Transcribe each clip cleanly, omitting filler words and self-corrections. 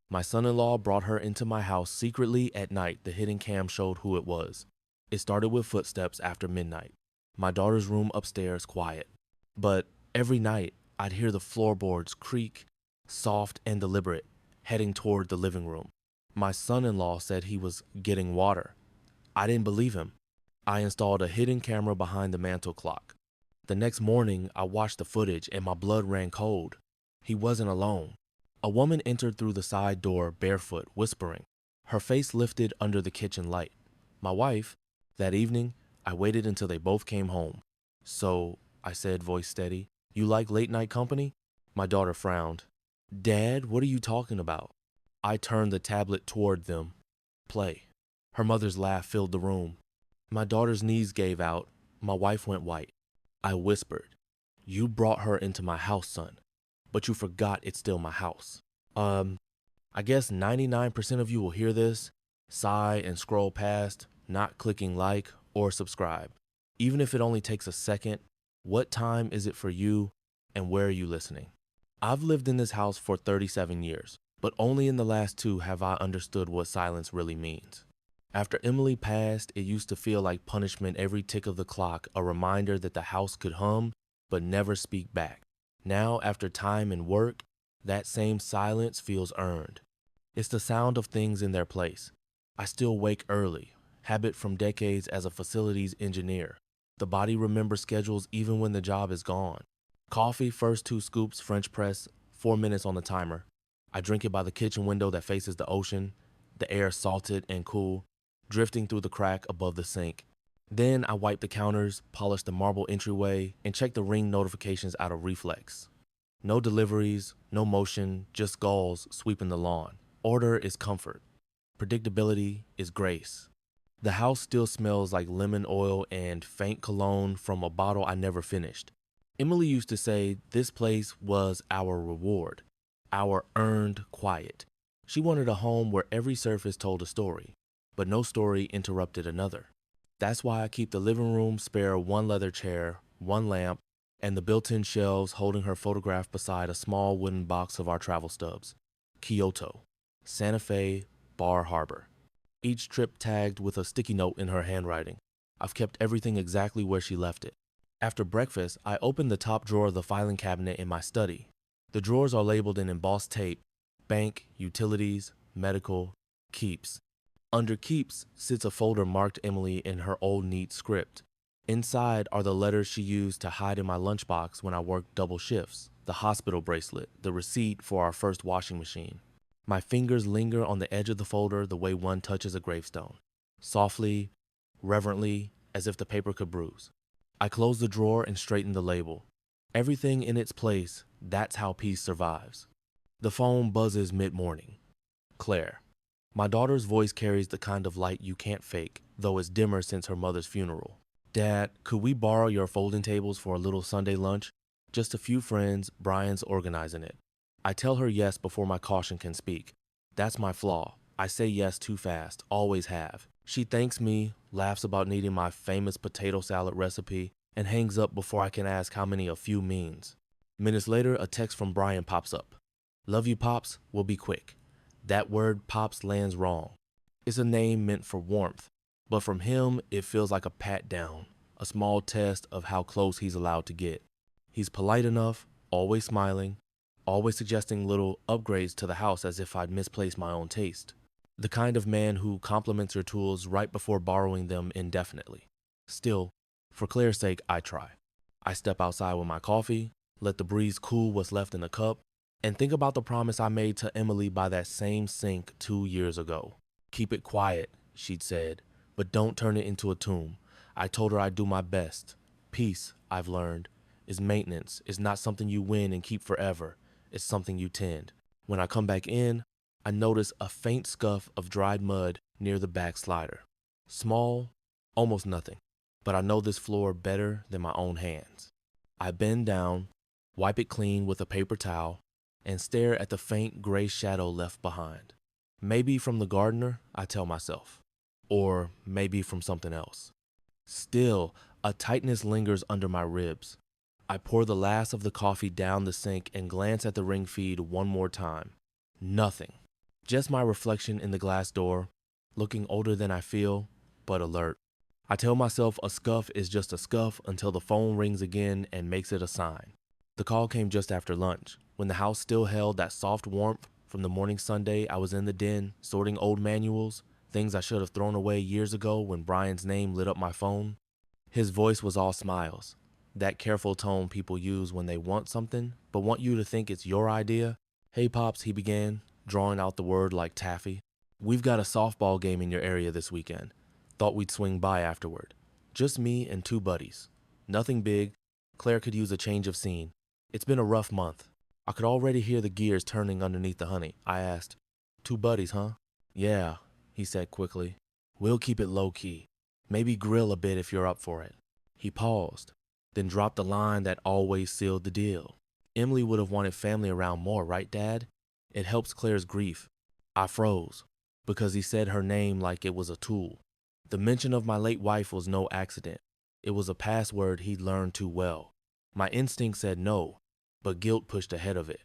My son-in-law brought her into my house secretly at night. The hidden cam showed who it was. It started with footsteps after midnight. My daughter's room upstairs quiet. But every night, I'd hear the floorboards creak, soft and deliberate, heading toward the living room. My son-in-law said he was getting water. I didn't believe him. I installed a hidden camera behind the mantel clock. The next morning, I watched the footage and my blood ran cold. He wasn't alone. A woman entered through the side door barefoot, whispering. Her face lifted under the kitchen light. My wife, that evening, I waited until they both came home. "So," I said, voice steady, "you like late night company?" My daughter frowned. "Dad, what are you talking about?" I turned the tablet toward them. "Play." Her mother's laugh filled the room. My daughter's knees gave out. My wife went white. I whispered, "You brought her into my house, son, but you forgot it's still my house." I guess 99% of you will hear this, sigh and scroll past, not clicking like or subscribe. Even if it only takes a second, what time is it for you and where are you listening? I've lived in this house for 37 years, but only in the last 2 have I understood what silence really means. After Emily passed, it used to feel like punishment every tick of the clock, a reminder that the house could hum but never speak back. Now, after time and work, that same silence feels earned. It's the sound of things in their place. I still wake early, habit from decades as a facilities engineer. The body remembers schedules even when the job is gone. Coffee, first 2 scoops, French press, 4 minutes on the timer. I drink it by the kitchen window that faces the ocean, the air salted and cool, drifting through the crack above the sink. Then I wipe the counters, polish the marble entryway, and check the ring notifications out of reflex. No deliveries, no motion, just gulls sweeping the lawn. Order is comfort. Predictability is grace. The house still smells like lemon oil and faint cologne from a bottle I never finished. Emily used to say this place was our reward, our earned quiet. She wanted a home where every surface told a story, but no story interrupted another. That's why I keep the living room spare 1 leather chair, 1 lamp, and the built-in shelves holding her photograph beside a small wooden box of our travel stubs. Kyoto, Santa Fe, Bar Harbor. Each trip tagged with a sticky note in her handwriting. I've kept everything exactly where she left it. After breakfast, I opened the top drawer of the filing cabinet in my study. The drawers are labeled in embossed tape: bank, utilities, medical, keeps. Under keeps sits a folder marked Emily in her old neat script. Inside are the letters she used to hide in my lunchbox when I worked double shifts, the hospital bracelet, the receipt for our first washing machine. My fingers linger on the edge of the folder the way one touches a gravestone. Softly, reverently, as if the paper could bruise. I close the drawer and straighten the label. Everything in its place, that's how peace survives. The phone buzzes mid-morning. Claire. My daughter's voice carries the kind of light you can't fake, though it's dimmer since her mother's funeral. "Dad, could we borrow your folding tables for a little Sunday lunch? Just a few friends, Brian's organizing it." I tell her yes before my caution can speak. That's my flaw. I say yes too fast, always have. She thanks me, laughs about needing my famous potato salad recipe, and hangs up before I can ask how many a few means. Minutes later, a text from Brian pops up. "Love you, Pops, we'll be quick." That word Pops lands wrong. It's a name meant for warmth, but from him it feels like a pat down, a small test of how close he's allowed to get. He's polite enough, always smiling, always suggesting little upgrades to the house as if I'd misplaced my own taste. The kind of man who compliments your tools right before borrowing them indefinitely. Still, for Claire's sake, I try. I step outside with my coffee, let the breeze cool what's left in the cup, and think about the promise I made to Emily by that same sink 2 years ago. "Keep it quiet," she'd said, "but don't turn it into a tomb." I told her I'd do my best. Peace, I've learned, is maintenance. It's not something you win and keep forever. It's something you tend. When I come back in, I notice a faint scuff of dried mud near the back slider. Small, almost nothing, but I know this floor better than my own hands. I bend down, wipe it clean with a paper towel, and stare at the faint gray shadow left behind. Maybe from the gardener, I tell myself, or maybe from something else. Still, a tightness lingers under my ribs. I pour the last of the coffee down the sink and glance at the ring feed one more time. Nothing. Just my reflection in the glass door, looking older than I feel, but alert. I tell myself a scuff is just a scuff until the phone rings again and makes it a sign. The call came just after lunch, when the house still held that soft warmth from the morning Sunday I was in the den sorting old manuals, things I should have thrown away years ago when Brian's name lit up my phone. His voice was all smiles, that careful tone people use when they want something but want you to think it's your idea. "Hey Pops," he began, drawing out the word like taffy. "We've got a softball game in your area this weekend. Thought we'd swing by afterward. Just me and two buddies. Nothing big. Claire could use a change of scene. It's been a rough month." I could already hear the gears turning underneath the honey. I asked, "Two buddies, huh?" "Yeah," he said quickly. "We'll keep it low-key. Maybe grill a bit if you're up for it." He paused, then dropped the line that always sealed the deal. "Emily would have wanted family around more, right, Dad? It helps Claire's grief." I froze, because he said her name like it was a tool. The mention of my late wife was no accident. It was a password he'd learned too well. My instinct said no, but guilt pushed ahead of it.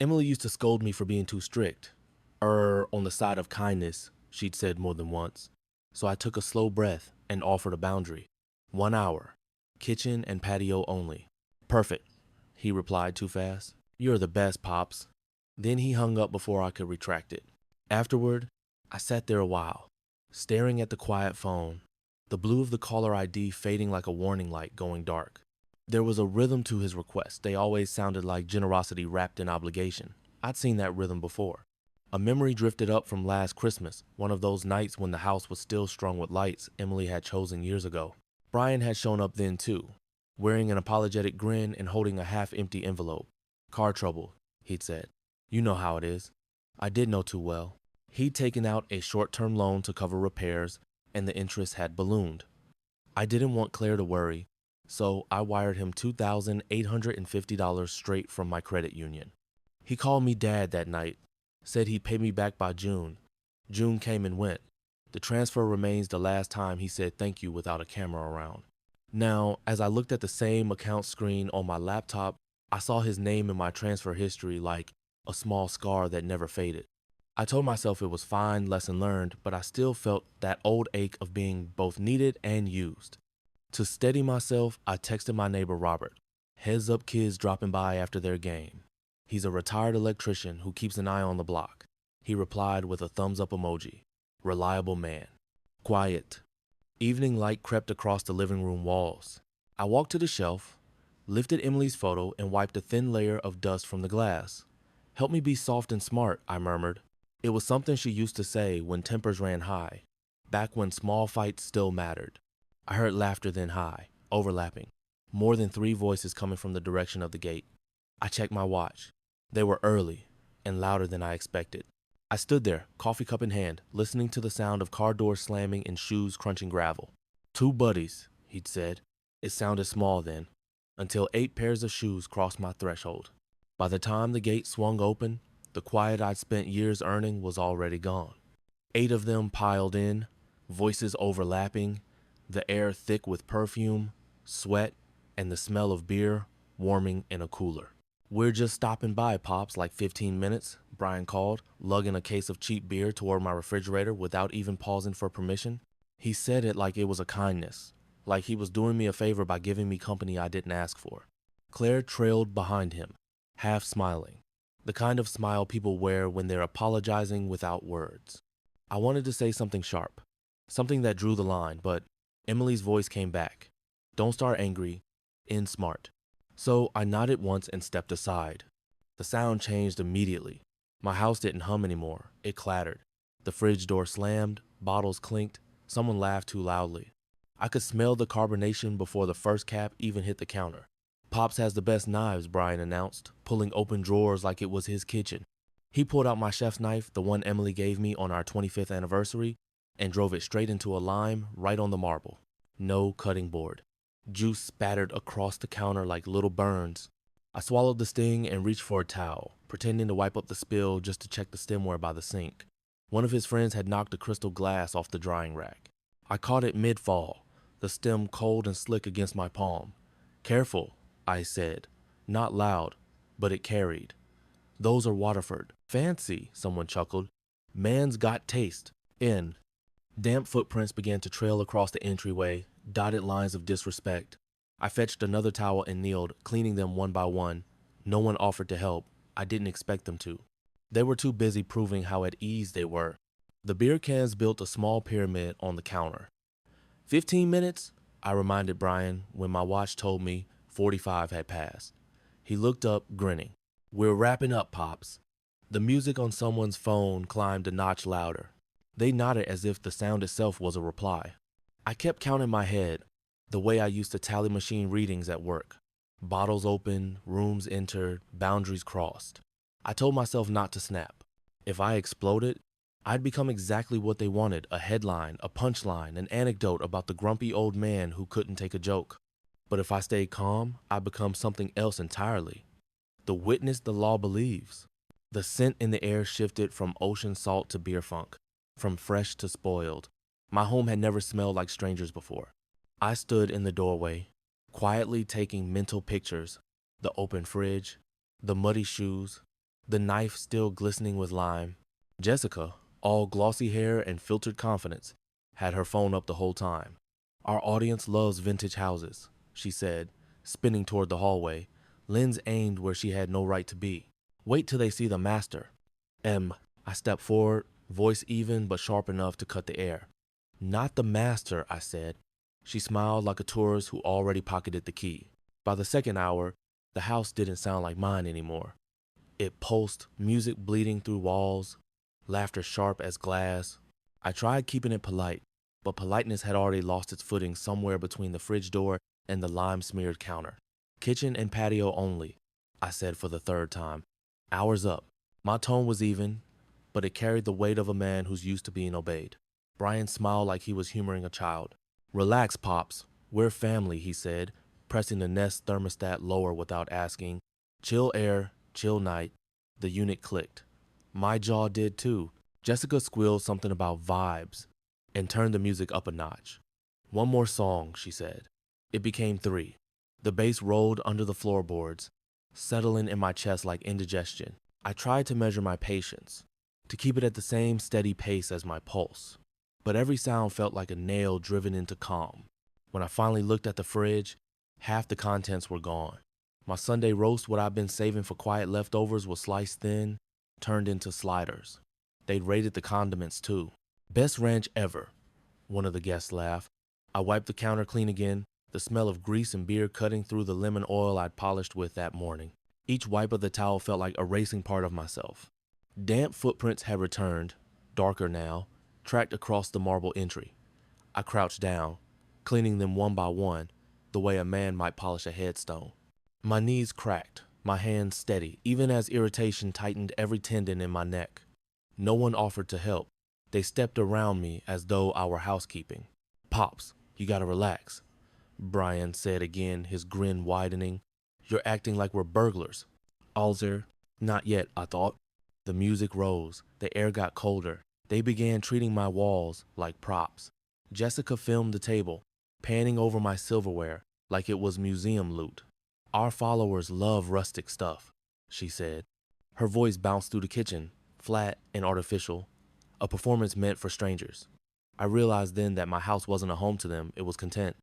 "Emily used to scold me for being too strict. On the side of kindness," she'd said more than once. So I took a slow breath and offered a boundary. 1 hour. Kitchen and patio only. "Perfect," he replied too fast. "You're the best, Pops." Then he hung up before I could retract it. Afterward, I sat there a while, staring at the quiet phone, the blue of the caller ID fading like a warning light going dark. There was a rhythm to his requests. They always sounded like generosity wrapped in obligation. I'd seen that rhythm before. A memory drifted up from last Christmas, one of those nights when the house was still strung with lights Emily had chosen years ago. Brian had shown up then too, wearing an apologetic grin and holding a half-empty envelope. "Car trouble," he'd said. "You know how it is." I did know too well. He'd taken out a short-term loan to cover repairs, and the interest had ballooned. I didn't want Claire to worry, so I wired him $2,850 straight from my credit union. He called me Dad that night, said he'd pay me back by June. June came and went. The transfer remains the last time he said thank you without a camera around. Now, as I looked at the same account screen on my laptop, I saw his name in my transfer history like a small scar that never faded. I told myself it was fine, lesson learned, but I still felt that old ache of being both needed and used. To steady myself, I texted my neighbor Robert. "Heads up kids dropping by after their game. He's a retired electrician who keeps an eye on the block." He replied with a thumbs up emoji. Reliable man. Quiet. Evening light crept across the living room walls. I walked to the shelf, lifted Emily's photo, and wiped a thin layer of dust from the glass. "Help me be soft and smart," I murmured. It was something she used to say when tempers ran high, back when small fights still mattered. I heard laughter then high, overlapping, more than 3 voices coming from the direction of the gate. I checked my watch. They were early and louder than I expected. I stood there, coffee cup in hand, listening to the sound of car doors slamming and shoes crunching gravel. "Two buddies," he'd said. It sounded small then, until 8 pairs of shoes crossed my threshold. By the time the gate swung open, the quiet I'd spent years earning was already gone. 8 of them piled in, voices overlapping, the air thick with perfume, sweat, and the smell of beer warming in a cooler. "We're just stopping by, Pops, like 15 minutes, Brian called, lugging a case of cheap beer toward my refrigerator without even pausing for permission. He said it like it was a kindness, like he was doing me a favor by giving me company I didn't ask for. Claire trailed behind him, half smiling, the kind of smile people wear when they're apologizing without words. I wanted to say something sharp, something that drew the line, but Emily's voice came back. "Don't start angry, end smart." So I nodded once and stepped aside. The sound changed immediately. My house didn't hum anymore, it clattered. The fridge door slammed, bottles clinked, someone laughed too loudly. I could smell the carbonation before the first cap even hit the counter. "Pops has the best knives," Brian announced, pulling open drawers like it was his kitchen. He pulled out my chef's knife, the one Emily gave me on our 25th anniversary, and drove it straight into a lime right on the marble. No cutting board. Juice spattered across the counter like little burns. I swallowed the sting and reached for a towel, pretending to wipe up the spill just to check the stemware by the sink. One of his friends had knocked a crystal glass off the drying rack. I caught it mid-fall, the stem cold and slick against my palm. "Careful," I said. Not loud, but it carried. "Those are Waterford." "Fancy," someone chuckled. Man's got taste. In. Damp footprints began to trail across the entryway, dotted lines of disrespect. I fetched another towel and kneeled, cleaning them one by one. No one offered to help. I didn't expect them to. They were too busy proving how at ease they were. The beer cans built a small pyramid on the counter. 15 minutes? I reminded Brian when my watch told me 45 had passed. He looked up, grinning. We're wrapping up, Pops. The music on someone's phone climbed a notch louder. They nodded as if the sound itself was a reply. I kept counting my head, the way I used to tally machine readings at work. Bottles opened, rooms entered, boundaries crossed. I told myself not to snap. If I exploded, I'd become exactly what they wanted, a headline, a punchline, an anecdote about the grumpy old man who couldn't take a joke. But if I stayed calm, I'd become something else entirely. The witness the law believes. The scent in the air shifted from ocean salt to beer funk, from fresh to spoiled. My home had never smelled like strangers before. I stood in the doorway, quietly taking mental pictures, the open fridge, the muddy shoes, the knife still glistening with lime. Jessica, all glossy hair and filtered confidence, had her phone up the whole time. Our audience loves vintage houses, she said, spinning toward the hallway, lens aimed where she had no right to be. Wait till they see the master. I stepped forward, voice even but sharp enough to cut the air. Not the master, I said. She smiled like a tourist who already pocketed the key. By the second hour, the house didn't sound like mine anymore. It pulsed, music bleeding through walls, laughter sharp as glass. I tried keeping it polite, but politeness had already lost its footing somewhere between the fridge door and the lime-smeared counter. Kitchen and patio only, I said for the third time. Hours up. My tone was even, but it carried the weight of a man who's used to being obeyed. Brian smiled like he was humoring a child. Relax, Pops. We're family, he said, pressing the Nest thermostat lower without asking. Chill air, chill night. The unit clicked. My jaw did too. Jessica squealed something about vibes and turned the music up a notch. One more song, she said. It became 3. The bass rolled under the floorboards, settling in my chest like indigestion. I tried to measure my patience, to keep it at the same steady pace as my pulse. But every sound felt like a nail driven into calm. When I finally looked at the fridge, half the contents were gone. My Sunday roast, what I'd been saving for quiet leftovers, was sliced thin, turned into sliders. They'd rated the condiments too. Best ranch ever, one of the guests laughed. I wiped the counter clean again, the smell of grease and beer cutting through the lemon oil I'd polished with that morning. Each wipe of the towel felt like erasing part of myself. Damp footprints had returned, darker now, tracked across the marble entry. I crouched down, cleaning them one by one, the way a man might polish a headstone. My knees cracked, my hands steady, even as irritation tightened every tendon in my neck. No one offered to help. They stepped around me as though I were housekeeping. Pops, you gotta relax, Brian said again, his grin widening. You're acting like we're burglars. Alzer, not yet, I thought. The music rose, the air got colder. They began treating my walls like props. Jessica filmed the table, panning over my silverware like it was museum loot. Our followers love rustic stuff, she said. Her voice bounced through the kitchen, flat and artificial, a performance meant for strangers. I realized then that my house wasn't a home to them, it was content.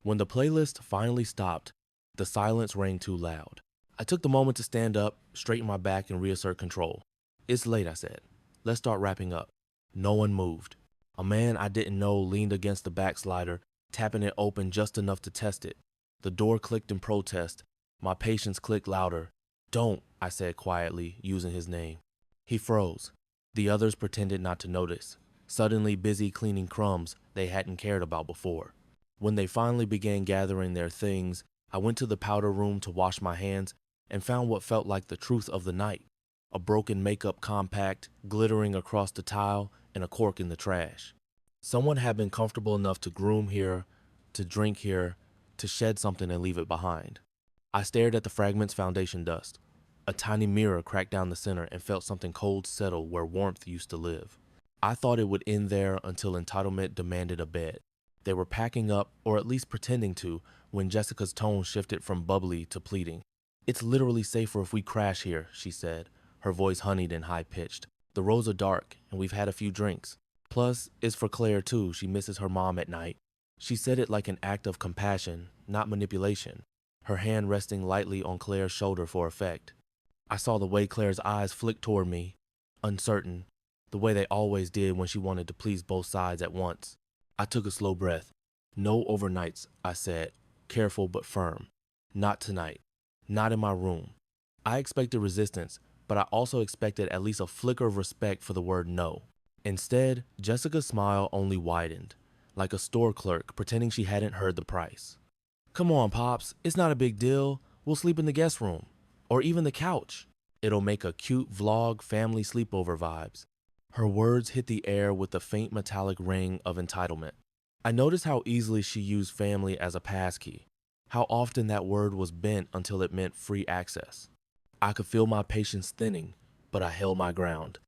When the playlist finally stopped, the silence rang too loud. I took the moment to stand up, straighten my back, and reassert control. It's late, I said. Let's start wrapping up. No one moved. A man I didn't know leaned against the backslider, tapping it open just enough to test it. The door clicked in protest. My patience clicked louder. Don't, I said quietly, using his name. He froze. The others pretended not to notice, suddenly busy cleaning crumbs they hadn't cared about before. When they finally began gathering their things, I went to the powder room to wash my hands and found what felt like the truth of the night. A broken makeup compact glittering across the tile and a cork in the trash. Someone had been comfortable enough to groom here, to drink here, to shed something and leave it behind. I stared at the fragment's foundation dust. A tiny mirror cracked down the center and felt something cold settle where warmth used to live. I thought it would end there until entitlement demanded a bed. They were packing up, or at least pretending to, when Jessica's tone shifted from bubbly to pleading. It's literally safer if we crash here, she said, her voice honeyed and high-pitched. The roads are dark, and we've had a few drinks. Plus, it's for Claire too. She misses her mom at night. She said it like an act of compassion, not manipulation, her hand resting lightly on Claire's shoulder for effect. I saw the way Claire's eyes flicked toward me, uncertain, the way they always did when she wanted to please both sides at once. I took a slow breath. No overnights, I said, careful but firm. Not tonight. Not in my room. I expected resistance, but I also expected at least a flicker of respect for the word no. Instead, Jessica's smile only widened, like a store clerk pretending she hadn't heard the price. Come on, Pops, it's not a big deal. We'll sleep in the guest room, or even the couch. It'll make a cute vlog family sleepover vibes. Her words hit the air with the faint metallic ring of entitlement. I noticed how easily she used family as a passkey, how often that word was bent until it meant free access. I could feel my patience thinning, but I held my ground.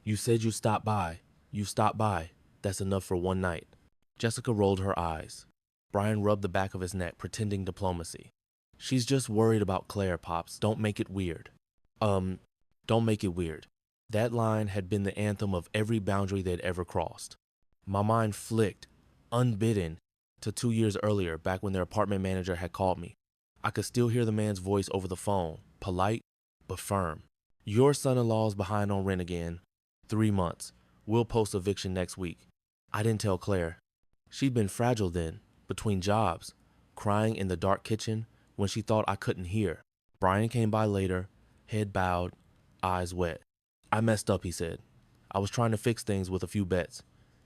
You said you stopped by. You stopped by. That's enough for one night. Jessica rolled her eyes. Brian rubbed the back of his neck, pretending diplomacy. She's just worried about Claire, Pops. Don't make it weird. Don't make it weird. That line had been the anthem of every boundary they'd ever crossed. My mind flicked, unbidden, to 2 years earlier, back when their apartment manager had called me. I could still hear the man's voice over the phone, polite but firm. Your son-in-law's behind on rent again. 3 months. We'll post eviction next week. I didn't tell Claire. She'd been fragile then, between jobs, crying in the dark kitchen when she thought I couldn't hear. Brian came by later, head bowed, eyes wet. I messed up, he said. I was trying to fix things with a few bets.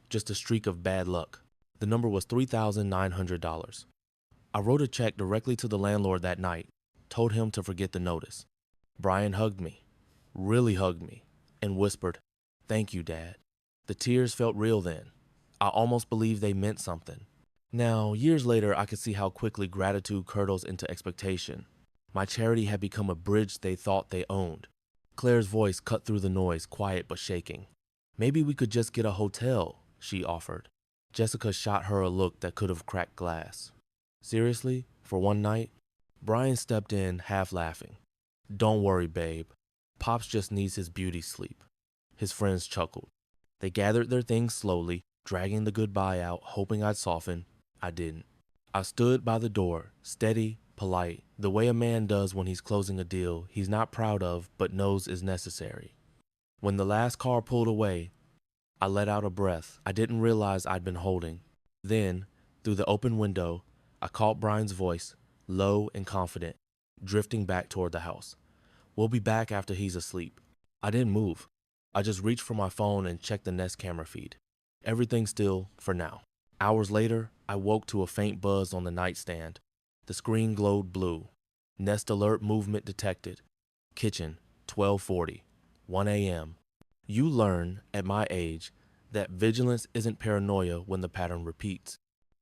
Just a streak of bad luck. The number was $3,900. I wrote a check directly to the landlord that night, told him to forget the notice. Brian hugged me, really hugged me, and whispered, "Thank you, Dad." The tears felt real then. I almost believed they meant something. Now, years later, I could see how quickly gratitude curdles into expectation. My charity had become a bridge they thought they owned. Claire's voice cut through the noise, quiet but shaking. Maybe we could just get a hotel, she offered. Jessica shot her a look that could have cracked glass. Seriously? For one night? Brian stepped in, half laughing. Don't worry, babe. Pops just needs his beauty sleep. His friends chuckled. They gathered their things slowly, dragging the goodbye out, hoping I'd soften. I didn't. I stood by the door, steady, polite, the way a man does when he's closing a deal he's not proud of but knows is necessary. When the last car pulled away, I let out a breath I didn't realize I'd been holding. Then, through the open window, I caught Brian's voice, low and confident, drifting back toward the house. We'll be back after he's asleep. I didn't move. I just reached for my phone and checked the Nest camera feed. Everything still, for now. Hours later, I woke to a faint buzz on the nightstand. The screen glowed blue. Nest alert movement detected. Kitchen, 12:40, 1 a.m. You learn, at my age, that vigilance isn't paranoia when the pattern repeats.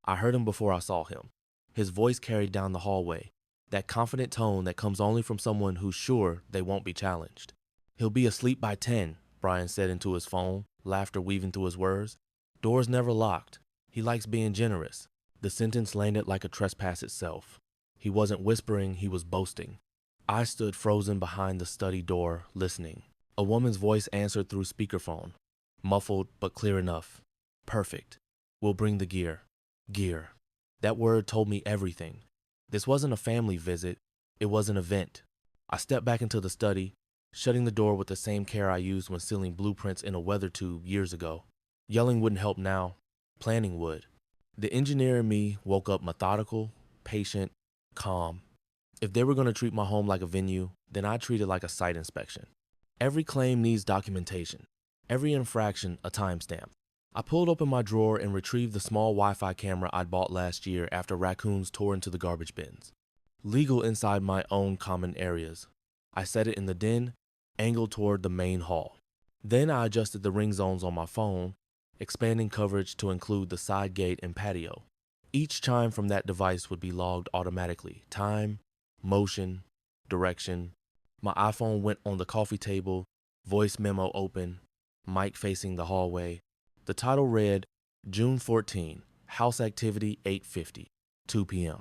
I heard him before I saw him. His voice carried down the hallway, that confident tone that comes only from someone who's sure they won't be challenged. He'll be asleep by 10, Brian said into his phone, laughter weaving through his words. Doors never locked. He likes being generous. The sentence landed like a trespass itself. He wasn't whispering, he was boasting. I stood frozen behind the study door, listening. A woman's voice answered through speakerphone. Muffled, but clear enough. Perfect. We'll bring the gear. Gear. That word told me everything. This wasn't a family visit. It was an event. I stepped back into the study, shutting the door with the same care I used when sealing blueprints in a weather tube years ago. Yelling wouldn't help now. Planning would. The engineer in me woke up methodical, patient, calm. If they were going to treat my home like a venue, then I'd treat it like a site inspection. Every claim needs documentation. Every infraction a timestamp. I pulled open my drawer and retrieved the small Wi-Fi camera I'd bought last year after raccoons tore into the garbage bins. Legal inside my own common areas. I set it in the den, angled toward the main hall. Then I adjusted the ring zones on my phone, expanding coverage to include the side gate and patio. Each chime from that device would be logged automatically. Time, motion, direction. My iPhone went on the coffee table, voice memo open, mic facing the hallway. The title read, June 14, House Activity 8:50, 2 p.m.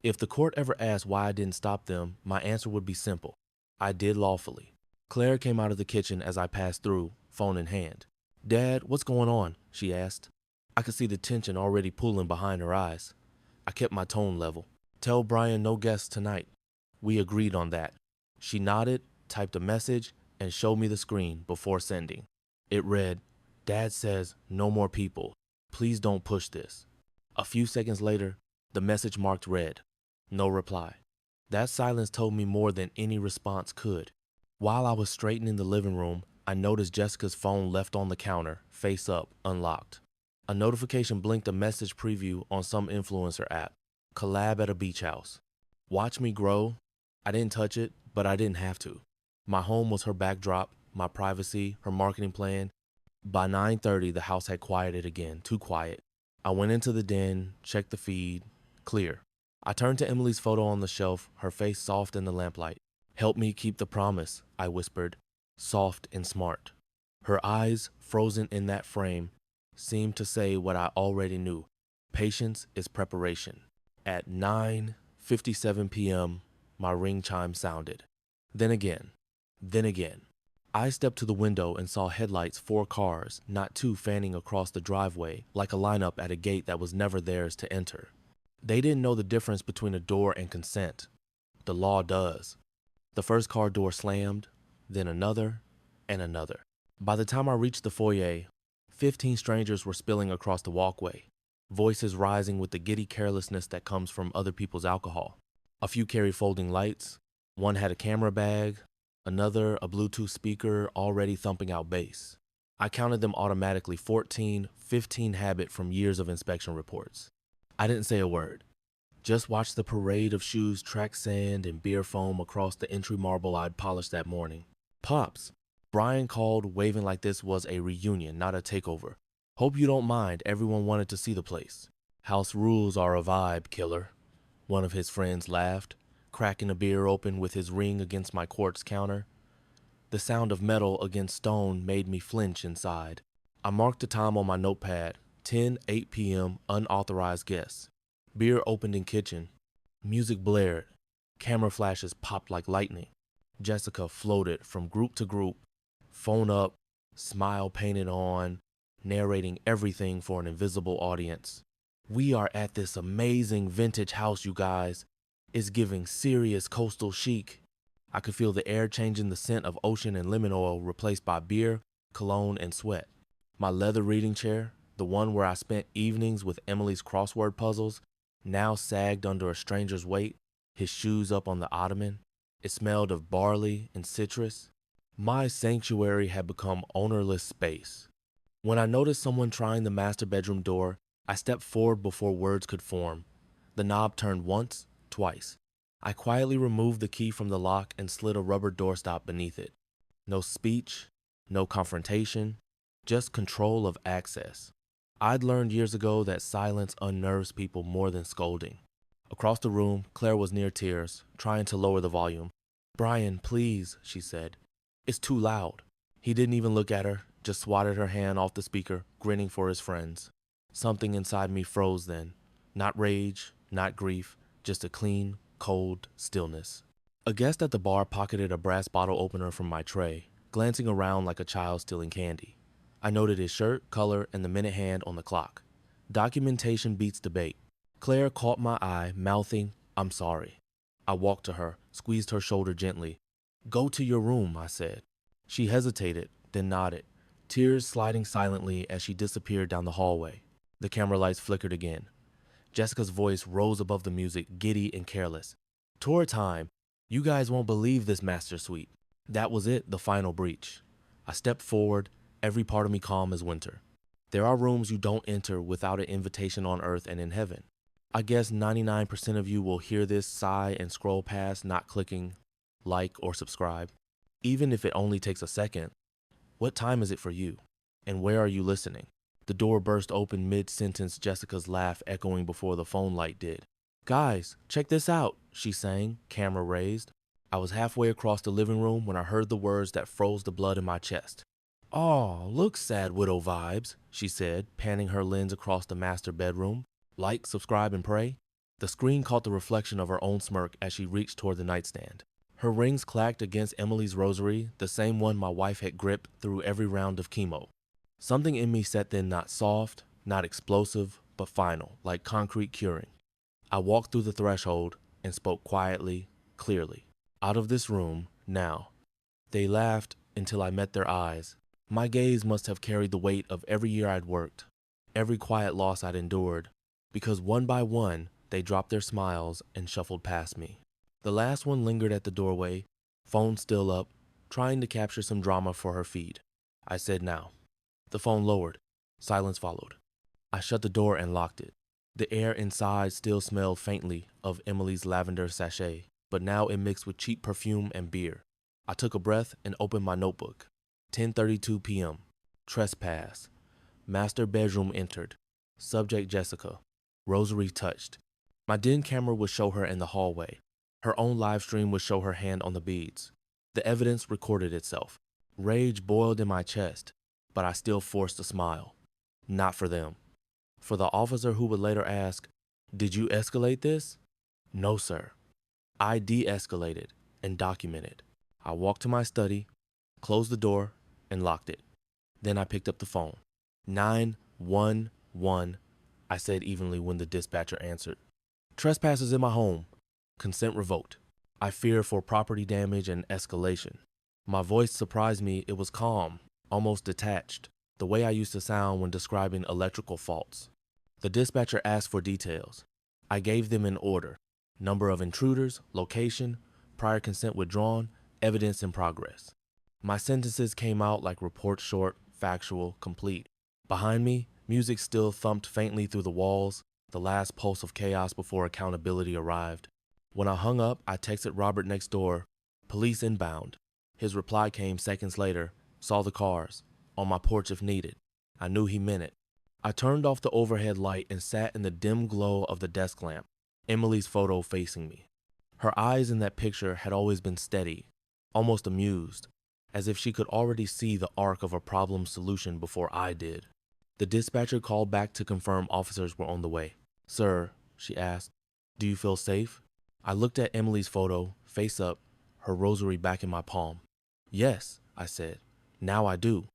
If the court ever asked why I didn't stop them, my answer would be simple. I did lawfully. Claire came out of the kitchen as I passed through, phone in hand. "Dad, what's going on?" she asked. I could see the tension already pooling behind her eyes. I kept my tone level. "Tell Brian no guests tonight." We agreed on that. She nodded, typed a message, and showed me the screen before sending. It read, "Dad says no more people. Please don't push this." A few seconds later, the message marked read. No reply. That silence told me more than any response could. While I was straightening the living room, I noticed Jessica's phone left on the counter, face up, unlocked. A notification blinked a message preview on some influencer app. Collab at a beach house. Watch me grow. I didn't touch it, but I didn't have to. My home was her backdrop, my privacy, her marketing plan. By 9:30, the house had quieted again, too quiet. I went into the den, checked the feed. Clear. I turned to Emily's photo on the shelf, her face soft in the lamplight. "Help me keep the promise," I whispered, soft and smart. Her eyes, frozen in that frame, seemed to say what I already knew. Patience is preparation. At 9:57 p.m., my ring chime sounded. Then again. I stepped to the window and saw headlights, 4 cars, not 2, fanning across the driveway like a lineup at a gate that was never theirs to enter. They didn't know the difference between a door and consent. The law does. The first car door slammed, then another, and another. By the time I reached the foyer, 15 strangers were spilling across the walkway, voices rising with the giddy carelessness that comes from other people's alcohol. A few carried folding lights. One had a camera bag, another a Bluetooth speaker already thumping out bass. I counted them automatically, 14, 15 habit from years of inspection reports. I didn't say a word. Just watched the parade of shoes track sand and beer foam across the entry marble I'd polished that morning. "Pops," Brian called, waving like this was a reunion, not a takeover. "Hope you don't mind, everyone wanted to see the place." "House rules are a vibe, killer," one of his friends laughed, cracking a beer open with his ring against my quartz counter. The sound of metal against stone made me flinch inside. I marked the time on my notepad, 10:08 p.m., unauthorized guests. Beer opened in kitchen. Music blared. Camera flashes popped like lightning. Jessica floated from group to group, phone up, smile painted on, narrating everything for an invisible audience. "We are at this amazing vintage house, you guys. It's giving serious coastal chic." I could feel the air changing, the scent of ocean and lemon oil replaced by beer, cologne, and sweat. My leather reading chair, the one where I spent evenings with Emily's crossword puzzles, now sagged under a stranger's weight, his shoes up on the ottoman. It smelled of barley and citrus. My sanctuary had become ownerless space. When I noticed someone trying the master bedroom door, I stepped forward before words could form. The knob turned once, twice. I quietly removed the key from the lock and slid a rubber doorstop beneath it. No speech, no confrontation, just control of access. I'd learned years ago that silence unnerves people more than scolding. Across the room, Claire was near tears, trying to lower the volume. "Brian, please," she said. "It's too loud." He didn't even look at her, just swatted her hand off the speaker, grinning for his friends. Something inside me froze then. Not rage, not grief, just a clean, cold stillness. A guest at the bar pocketed a brass bottle opener from my tray, glancing around like a child stealing candy. I noted his shirt, color, and the minute hand on the clock. Documentation beats debate. Claire caught my eye, mouthing, "I'm sorry." I walked to her, squeezed her shoulder gently. "Go to your room," I said. She hesitated, then nodded, tears sliding silently as she disappeared down the hallway. The camera lights flickered again. Jessica's voice rose above the music, giddy and careless. "Tour time. You guys won't believe this master suite." That was it, the final breach. I stepped forward, every part of me calm as winter. There are rooms you don't enter without an invitation on earth and in heaven. I guess 99% of you will hear this, sigh, and scroll past, not clicking like or subscribe. Even if it only takes a second, what time is it for you? And where are you listening? The door burst open mid-sentence, Jessica's laugh echoing before the phone light did. "Guys, check this out," she sang, camera raised. I was halfway across the living room when I heard the words that froze the blood in my chest. "Aw, look, sad widow vibes," she said, panning her lens across the master bedroom. "Like, subscribe, and pray." The screen caught the reflection of her own smirk as she reached toward the nightstand. Her rings clacked against Emily's rosary, the same one my wife had gripped through every round of chemo. Something in me set then not soft, not explosive, but final, like concrete curing. I walked through the threshold and spoke quietly, clearly. Out of this room, now. They laughed until I met their eyes. My gaze must have carried the weight of every year I'd worked, every quiet loss I'd endured, because one by one, they dropped their smiles and shuffled past me. The last one lingered at the doorway, phone still up, trying to capture some drama for her feed. I said now. The phone lowered. Silence followed. I shut the door and locked it. The air inside still smelled faintly of Emily's lavender sachet, but now it mixed with cheap perfume and beer. I took a breath and opened my notebook. 10:32 p.m. Trespass. Master bedroom entered. Subject Jessica. Rosary touched. My den camera would show her in the hallway. Her own live stream would show her hand on the beads. The evidence recorded itself. Rage boiled in my chest, but I still forced a smile. Not for them. For the officer who would later ask, "Did you escalate this?" No, sir. I de-escalated and documented. I walked to my study, closed the door, and locked it. Then I picked up the phone. 911, I said evenly when the dispatcher answered. Trespassers in my home. Consent revoked. I fear for property damage and escalation. My voice surprised me. It was calm, almost detached, the way I used to sound when describing electrical faults. The dispatcher asked for details. I gave them in order. Number of intruders, location, prior consent withdrawn, evidence in progress. My sentences came out like reports, short, factual, complete. Behind me, music still thumped faintly through the walls, the last pulse of chaos before accountability arrived. When I hung up, I texted Robert next door, "Police inbound." His reply came seconds later, "Saw the cars, on my porch if needed." I knew he meant it. I turned off the overhead light and sat in the dim glow of the desk lamp, Emily's photo facing me. Her eyes in that picture had always been steady, almost amused, as if she could already see the arc of a problem solution before I did. The dispatcher called back to confirm officers were on the way. "Sir," she asked, "do you feel safe?" I looked at Emily's photo, face up, her rosary back in my palm. "Yes," I said. "Now I do."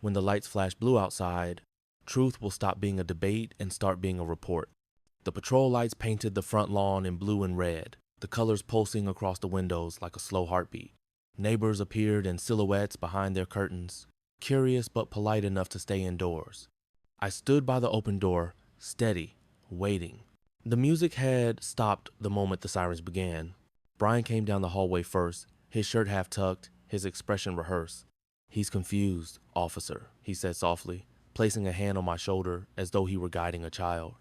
When the lights flashed blue outside, truth will stop being a debate and start being a report. The patrol lights painted the front lawn in blue and red, the colors pulsing across the windows like a slow heartbeat. Neighbors appeared in silhouettes behind their curtains, curious but polite enough to stay indoors. I stood by the open door, steady, waiting. The music had stopped the moment the sirens began. Brian came down the hallway first, his shirt half tucked, his expression rehearsed. "He's confused, officer," he said softly, placing a hand on my shoulder as though he were guiding a child.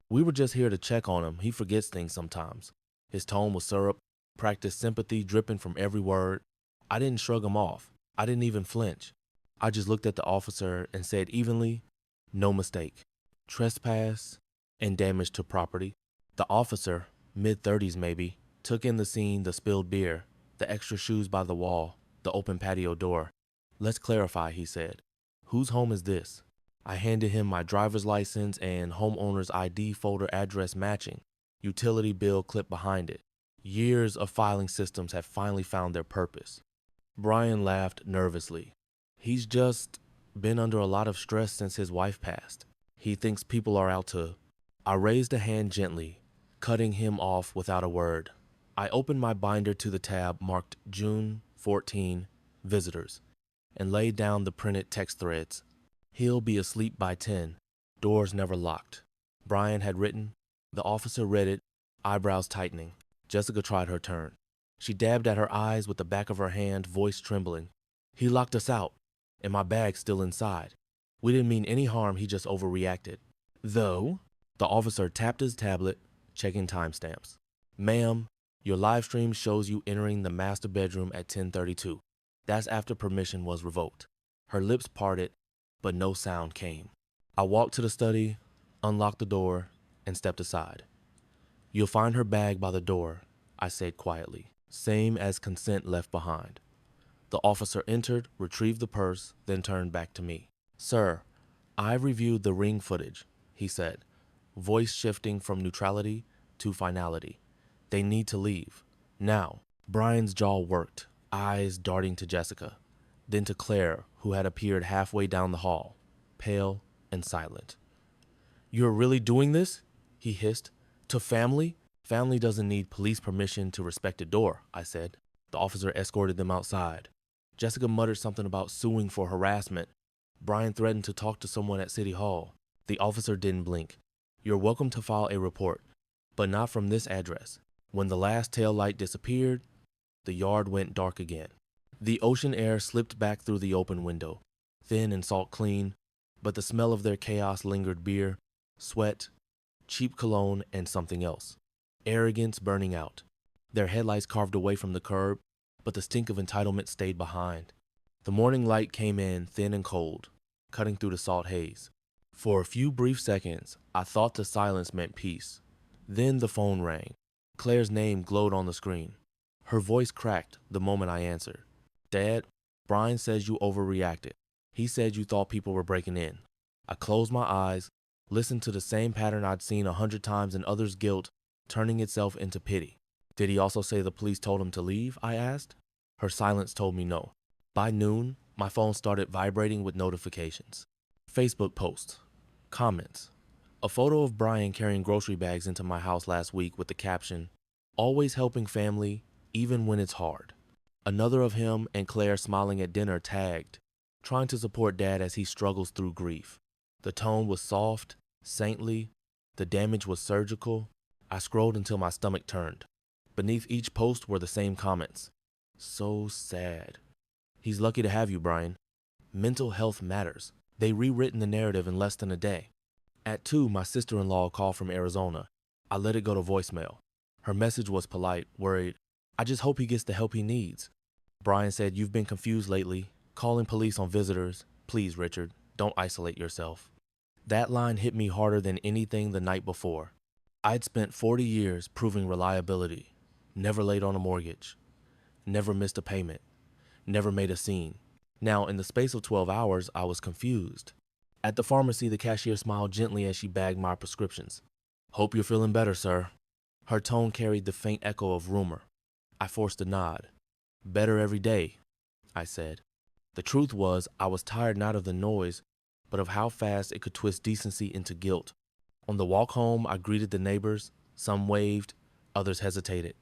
"We were just here to check on him. He forgets things sometimes." His tone was syrup, practiced sympathy dripping from every word. I didn't shrug him off. I didn't even flinch. I just looked at the officer and said evenly, "No mistake. Trespass and damage to property." The officer, mid-30s maybe, took in the scene, the spilled beer, the extra shoes by the wall, the open patio door. "Let's clarify," he said. "Whose home is this?" I handed him my driver's license and homeowner's ID folder address matching, utility bill clipped behind it. Years of filing systems had finally found their purpose. Brian laughed nervously. "He's just been under a lot of stress since his wife passed. He thinks people are out to..." I raised a hand gently, cutting him off without a word. I opened my binder to the tab marked June 14, visitors, and laid down the printed text threads. "He'll be asleep by 10. Doors never locked." Brian had written. The officer read it, eyebrows tightening. Jessica tried her turn. She dabbed at her eyes with the back of her hand, voice trembling. "He locked us out, and my bag's still inside. We didn't mean any harm, he just overreacted." "Though?" The officer tapped his tablet, checking timestamps. "Ma'am, your live stream shows you entering the master bedroom at 10:32. That's after permission was revoked." Her lips parted, but no sound came. I walked to the study, unlocked the door, and stepped aside. "You'll find her bag by the door," I said quietly, "same as consent left behind." The officer entered, retrieved the purse, then turned back to me. "Sir, I reviewed the ring footage," he said, voice shifting from neutrality to finality. "They need to leave. Now." Brian's jaw worked, eyes darting to Jessica, then to Claire, who had appeared halfway down the hall, pale and silent. "You're really doing this?" he hissed. "To family? Family doesn't need police permission to respect a door," I said. The officer escorted them outside. Jessica muttered something about suing for harassment. Brian threatened to talk to someone at City Hall. The officer didn't blink. "You're welcome to file a report, but not from this address." When the last tail light disappeared, the yard went dark again. The ocean air slipped back through the open window, thin and salt clean, but the smell of their chaos lingered: beer, sweat, cheap cologne, and something else. Arrogance burning out. Their headlights carved away from the curb, but the stink of entitlement stayed behind. The morning light came in thin and cold, cutting through the salt haze. For a few brief seconds, I thought the silence meant peace. Then the phone rang. Claire's name glowed on the screen. Her voice cracked the moment I answered. "Dad, Brian says you overreacted. He said you thought people were breaking in." I closed my eyes, listened to the same pattern I'd seen 100 times in others' guilt, turning itself into pity. "Did he also say the police told him to leave?" I asked. Her silence told me no. By noon, my phone started vibrating with notifications. Facebook posts, comments, a photo of Brian carrying grocery bags into my house last week with the caption, "Always helping family, even when it's hard." Another of him and Claire smiling at dinner tagged, "Trying to support Dad as he struggles through grief." The tone was soft, saintly. The damage was surgical. I scrolled until my stomach turned. Beneath each post were the same comments. "So sad. He's lucky to have you, Brian. Mental health matters." They rewritten the narrative in less than a day. At 2, my sister-in-law called from Arizona. I let it go to voicemail. Her message was polite, worried. "I just hope he gets the help he needs." Brian said, "You've been confused lately, calling police on visitors. Please, Richard, don't isolate yourself." That line hit me harder than anything the night before. I'd spent 40 years proving reliability, never late on a mortgage, never missed a payment, never made a scene. Now, in the space of 12 hours, I was confused. At the pharmacy, the cashier smiled gently as she bagged my prescriptions. "Hope you're feeling better, sir." Her tone carried the faint echo of rumor. I forced a nod. "Better every day," I said. The truth was, I was tired not of the noise, but of how fast it could twist decency into guilt. On the walk home, I greeted the neighbors. Some waved, others hesitated.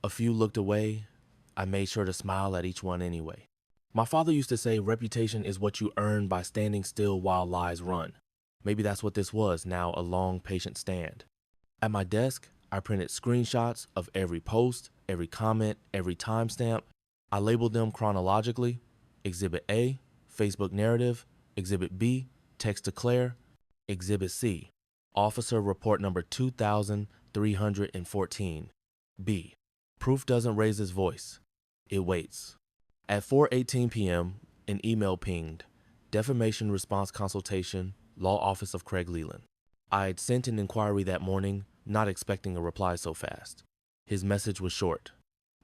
A few looked away. I made sure to smile at each one anyway. My father used to say reputation is what you earn by standing still while lies run. Maybe that's what this was, now a long, patient stand. At my desk, I printed screenshots of every post, every comment, every timestamp. I labeled them chronologically. Exhibit A, Facebook narrative. Exhibit B, text to Claire. Exhibit C, Officer Report number 2314. B, proof doesn't raise its voice. It waits. At 4:18 p.m., an email pinged. Defamation response consultation, Law Office of Craig Leland. I had sent an inquiry that morning, not expecting a reply so fast. His message was short.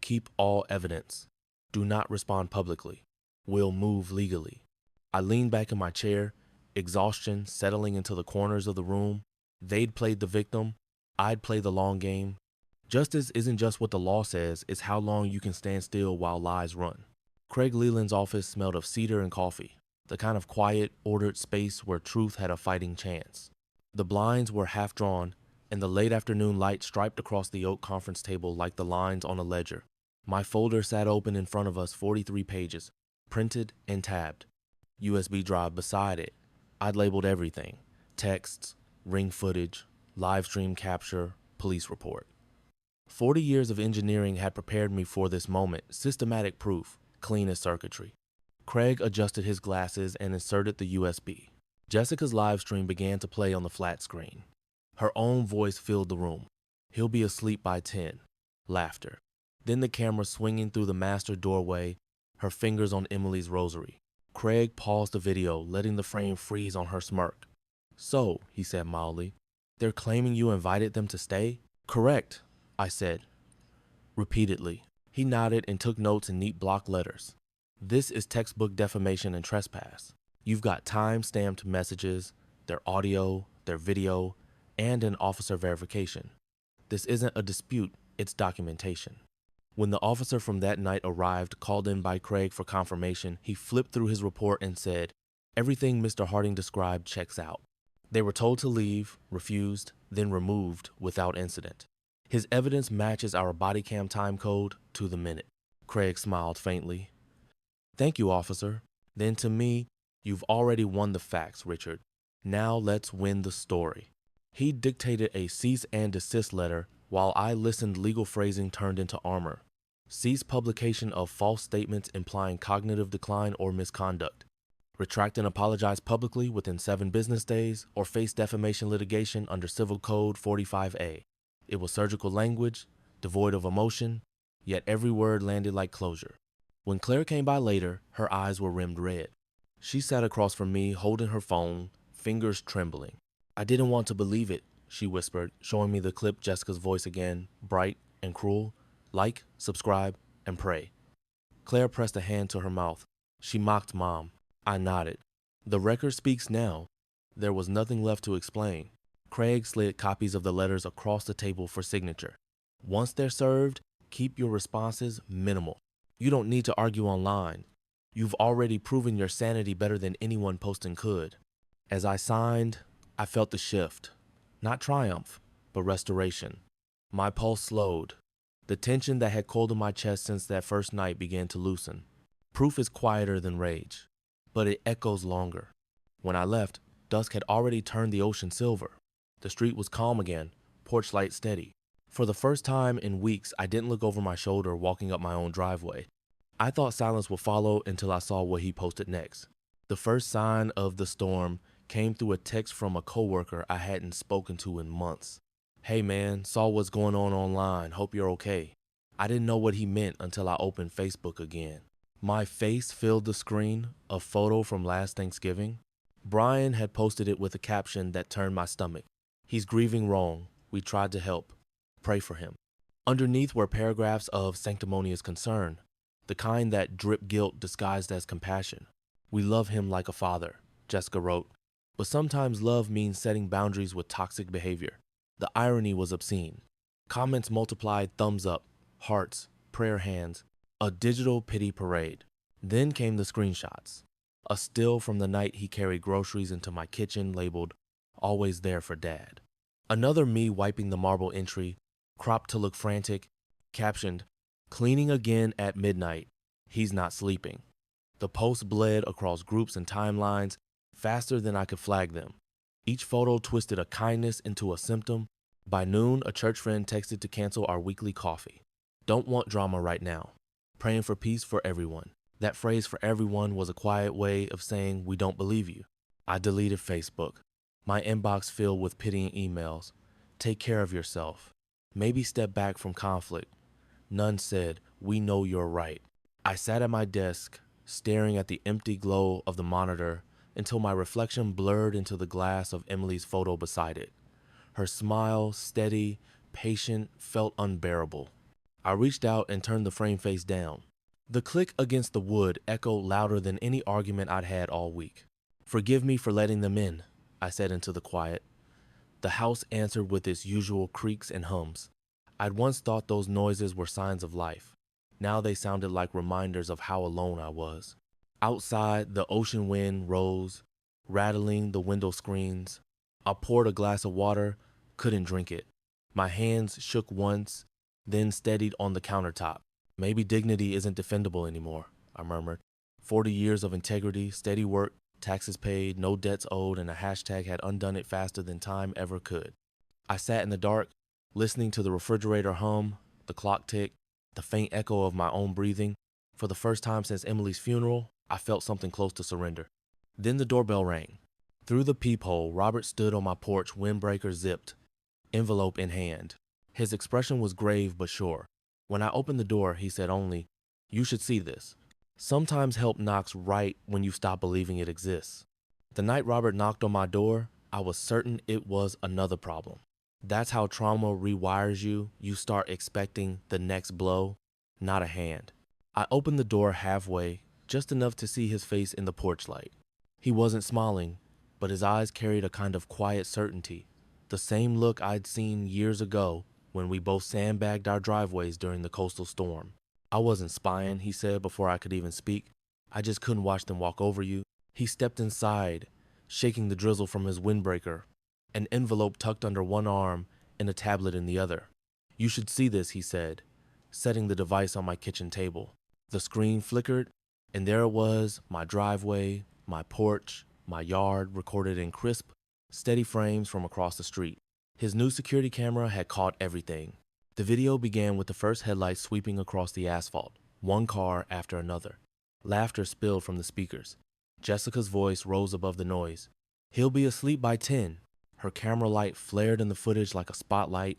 Keep all evidence. Do not respond publicly. We'll move legally. I leaned back in my chair, exhaustion settling into the corners of the room. They'd played the victim. I'd play the long game. Justice isn't just what the law says, it's how long you can stand still while lies run. Craig Leland's office smelled of cedar and coffee, the kind of quiet, ordered space where truth had a fighting chance. The blinds were half drawn, and the late afternoon light striped across the oak conference table like the lines on a ledger. My folder sat open in front of us, 43 pages, printed and tabbed. USB drive beside it. I'd labeled everything: texts, ring footage, live stream capture, police report. 40 years of engineering had prepared me for this moment, systematic proof, clean as circuitry. Craig adjusted his glasses and inserted the USB. Jessica's live stream began to play on the flat screen. Her own voice filled the room. "He'll be asleep by 10. Laughter. Then the camera swinging through the master doorway, her fingers on Emily's rosary. Craig paused the video, letting the frame freeze on her smirk. "So," he said mildly, "they're claiming you invited them to stay?" "Correct," I said, repeatedly. He nodded and took notes in neat block letters. "This is textbook defamation and trespass. You've got time-stamped messages, their audio, their video, and an officer verification. This isn't a dispute, it's documentation." When the officer from that night arrived, called in by Craig for confirmation, he flipped through his report and said, "Everything Mr. Harding described checks out." They were told to leave, refused, then removed without incident. His evidence matches our body cam time code to the minute. Craig smiled faintly. "Thank you, officer." Then to me, "You've already won the facts, Richard. Now let's win the story." He dictated a cease and desist letter while I listened. Legal phrasing turned into armor. Cease publication of false statements implying cognitive decline or misconduct. Retract and apologize publicly within 7 business days, or face defamation litigation under Civil Code 45A. It was surgical language, devoid of emotion, yet every word landed like closure. When Claire came by later, her eyes were rimmed red. She sat across from me, holding her phone, fingers trembling. "I didn't want to believe it," she whispered, showing me the clip. Jessica's voice again, bright and cruel. "Like, subscribe, and pray." Claire pressed a hand to her mouth. She mocked Mom. I nodded. The record speaks now. There was nothing left to explain. Craig slid copies of the letters across the table for signature. "Once they're served, keep your responses minimal. You don't need to argue online. You've already proven your sanity better than anyone posting could." As I signed, I felt the shift. Not triumph, but restoration. My pulse slowed. The tension that had coiled in my chest since that first night began to loosen. Proof is quieter than rage, but it echoes longer. When I left, dusk had already turned the ocean silver. The street was calm again, porch light steady. For the first time in weeks, I didn't look over my shoulder walking up my own driveway. I thought silence would follow until I saw what he posted next. The first sign of the storm came through a text from a coworker I hadn't spoken to in months. "Hey man, saw what's going on online, hope you're okay." I didn't know what he meant until I opened Facebook again. My face filled the screen, a photo from last Thanksgiving. Brian had posted it with a caption that turned my stomach. "He's grieving wrong. We tried to help. Pray for him." Underneath were paragraphs of sanctimonious concern, the kind that drip guilt disguised as compassion. "We love him like a father," Jessica wrote. "But sometimes love means setting boundaries with toxic behavior." The irony was obscene. Comments multiplied: thumbs up, hearts, prayer hands, a digital pity parade. Then came the screenshots. A still from the night he carried groceries into my kitchen labeled, "Always there for Dad." Another me wiping the marble entry, cropped to look frantic, captioned, "Cleaning again at midnight. He's not sleeping." The post bled across groups and timelines faster than I could flag them. Each photo twisted a kindness into a symptom. By noon, a church friend texted to cancel our weekly coffee. "Don't want drama right now. Praying for peace for everyone." That phrase, "for everyone," was a quiet way of saying we don't believe you. I deleted Facebook. My inbox filled with pitying emails. "Take care of yourself. Maybe step back from conflict." None said, "We know you're right." I sat at my desk, staring at the empty glow of the monitor until my reflection blurred into the glass of Emily's photo beside it. Her smile, steady, patient, felt unbearable. I reached out and turned the frame face down. The click against the wood echoed louder than any argument I'd had all week. "Forgive me for letting them in," I said into the quiet. The house answered with its usual creaks and hums. I'd once thought those noises were signs of life. Now they sounded like reminders of how alone I was. Outside, the ocean wind rose, rattling the window screens. I poured a glass of water, couldn't drink it. My hands shook once, then steadied on the countertop. "Maybe dignity isn't defendable anymore," I murmured. 40 years of integrity, steady work, taxes paid, no debts owed, and a hashtag had undone it faster than time ever could. I sat in the dark, listening to the refrigerator hum, the clock tick, the faint echo of my own breathing. For the first time since Emily's funeral, I felt something close to surrender. Then the doorbell rang. Through the peephole, Robert stood on my porch, windbreaker zipped, envelope in hand. His expression was grave but sure. When I opened the door, he said only, "You should see this." Sometimes help knocks right when you stop believing it exists. The night Robert knocked on my door, I was certain it was another problem. That's how trauma rewires you. You start expecting the next blow, not a hand. I opened the door halfway, just enough to see his face in the porch light. He wasn't smiling, but his eyes carried a kind of quiet certainty, the same look I'd seen years ago when we both sandbagged our driveways during the coastal storm. I wasn't spying, he said before I could even speak. I just couldn't watch them walk over you. He stepped inside, shaking the drizzle from his windbreaker, an envelope tucked under one arm and a tablet in the other. You should see this, he said, setting the device on my kitchen table. The screen flickered, and there it was, my driveway, my porch, my yard, recorded in crisp, steady frames from across the street. His new security camera had caught everything. The video began with the first headlights sweeping across the asphalt, one car after another. Laughter spilled from the speakers. Jessica's voice rose above the noise. He'll be asleep by 10. Her camera light flared in the footage like a spotlight,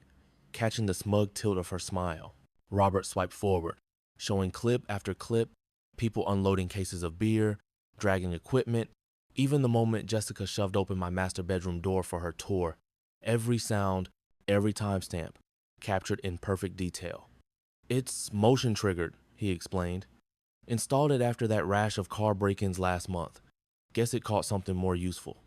catching the smug tilt of her smile. Robert swiped forward, showing clip after clip, people unloading cases of beer, dragging equipment, even the moment Jessica shoved open my master bedroom door for her tour. Every sound, every timestamp, captured in perfect detail. It's motion triggered, he explained. Installed it after that rash of car break-ins last month. Guess it caught something more useful.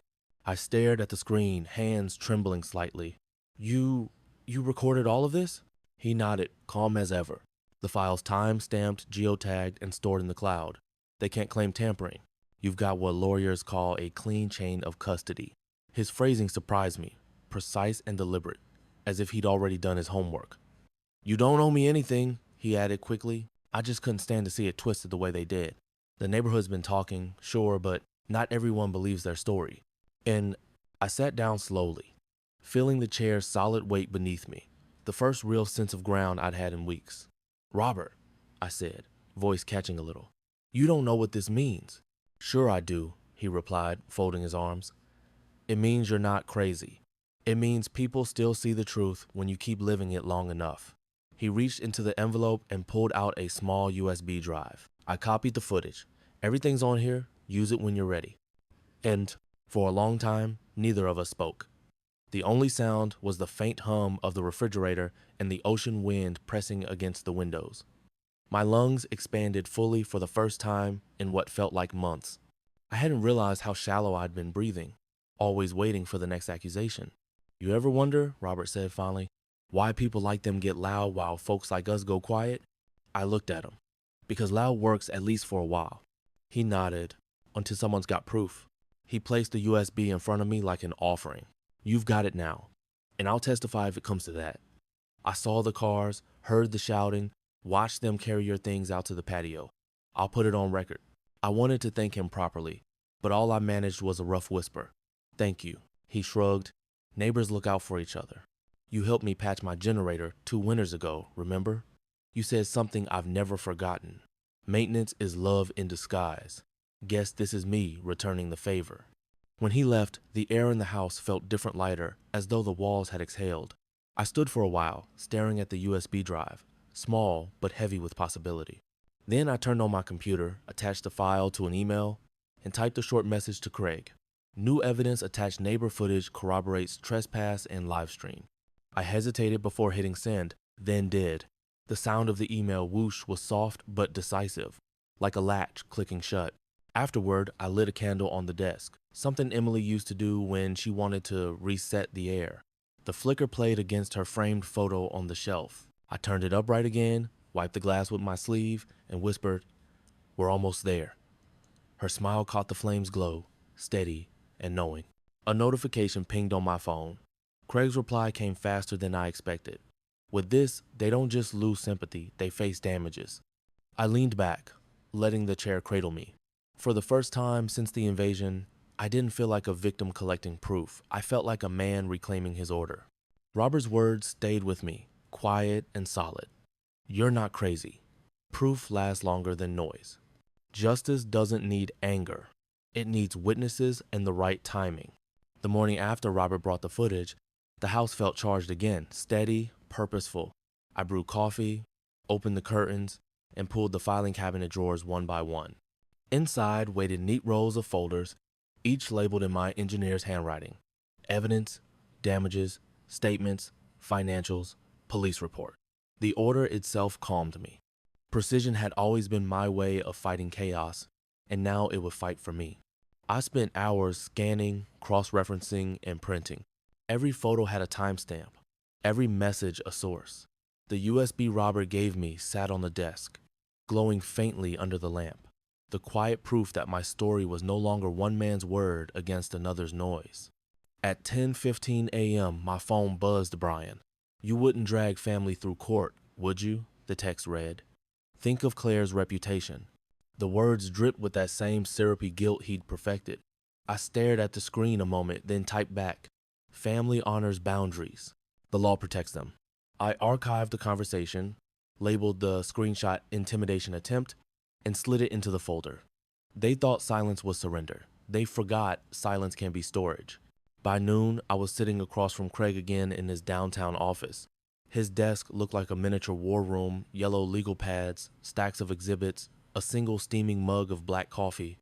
I stared at the screen, hands trembling slightly. You recorded all of this? He nodded, calm as ever. The file's time-stamped, geotagged, and stored in the cloud. They can't claim tampering. You've got what lawyers call a clean chain of custody. His phrasing surprised me, precise and deliberate, as if he'd already done his homework. You don't owe me anything, he added quickly. I just couldn't stand to see it twisted the way they did. The neighborhood's been talking, sure, but not everyone believes their story. And I sat down slowly, feeling the chair's solid weight beneath me, the first real sense of ground I'd had in weeks. Robert, I said, voice catching a little, you don't know what this means. Sure I do, he replied, folding his arms. It means you're not crazy. It means people still see the truth when you keep living it long enough. He reached into the envelope and pulled out a small USB drive. I copied the footage. Everything's on here. Use it when you're ready. And for a long time, neither of us spoke. The only sound was the faint hum of the refrigerator and the ocean wind pressing against the windows. My lungs expanded fully for the first time in what felt like months. I hadn't realized how shallow I'd been breathing, always waiting for the next accusation. You ever wonder, Robert said finally, why people like them get loud while folks like us go quiet? I looked at him. Because loud works at least for a while. He nodded, until someone's got proof. He placed the USB in front of me like an offering. You've got it now, and I'll testify if it comes to that. I saw the cars, heard the shouting, watched them carry your things out to the patio. I'll put it on record. I wanted to thank him properly, but all I managed was a rough whisper. Thank you. He shrugged. Neighbors look out for each other. You helped me patch my generator 2 winters ago, remember? You said something I've never forgotten. Maintenance is love in disguise. Guess this is me returning the favor. When he left, the air in the house felt different lighter, as though the walls had exhaled. I stood for a while, staring at the USB drive, small but heavy with possibility. Then I turned on my computer, attached the file to an email, and typed a short message to Craig. New evidence attached neighbor footage corroborates trespass and livestream. I hesitated before hitting send, then did. The sound of the email whoosh was soft but decisive, like a latch clicking shut. Afterward, I lit a candle on the desk, something Emily used to do when she wanted to reset the air. The flicker played against her framed photo on the shelf. I turned it upright again, wiped the glass with my sleeve, and whispered, "We're almost there." Her smile caught the flame's glow, steady and knowing. A notification pinged on my phone. Craig's reply came faster than I expected. With this, they don't just lose sympathy, they face damages. I leaned back, letting the chair cradle me. For the first time since the invasion, I didn't feel like a victim collecting proof. I felt like a man reclaiming his order. Robert's words stayed with me, quiet and solid. You're not crazy. Proof lasts longer than noise. Justice doesn't need anger. It needs witnesses and the right timing. The morning after Robert brought the footage, the house felt charged again, steady, purposeful. I brewed coffee, opened the curtains, and pulled the filing cabinet drawers one by one. Inside waited neat rows of folders, each labeled in my engineer's handwriting. Evidence, damages, statements, financials, police report. The order itself calmed me. Precision had always been my way of fighting chaos, and now it would fight for me. I spent hours scanning, cross-referencing, and printing. Every photo had a timestamp, every message a source. The USB Robert gave me sat on the desk, glowing faintly under the lamp, the quiet proof that my story was no longer one man's word against another's noise. At 10:15 a.m., my phone buzzed Brian. "You wouldn't drag family through court, would you?" the text read. "Think of Claire's reputation." The words dripped with that same syrupy guilt he'd perfected. I stared at the screen a moment, then typed back, "Family honors boundaries. The law protects them." I archived the conversation, labeled the screenshot intimidation attempt, and slid it into the folder. They thought silence was surrender. They forgot silence can be storage. By noon, I was sitting across from Craig again in his downtown office. His desk looked like a miniature war room, yellow legal pads, stacks of exhibits, a single steaming mug of black coffee.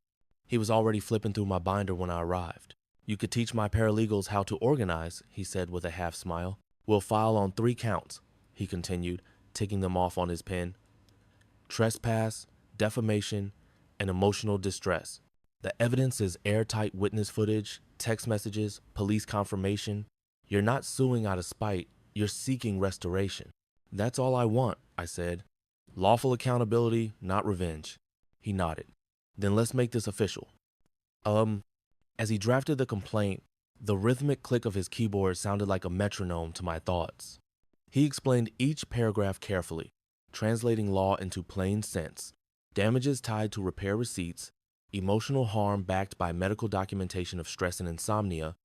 He was already flipping through my binder when I arrived. "You could teach my paralegals how to organize," he said with a half smile. "We'll file on 3 counts," he continued, ticking them off on his pen. "Trespass, defamation, and emotional distress. The evidence is airtight witness footage, text messages, police confirmation. You're not suing out of spite, you're seeking restoration." "That's all I want," I said. "Lawful accountability, not revenge." He nodded. "Then let's make this official." As he drafted the complaint, the rhythmic click of his keyboard sounded like a metronome to my thoughts. He explained each paragraph carefully, translating law into plain sense. Damages tied to repair receipts, emotional harm backed by medical documentation of stress and insomnia,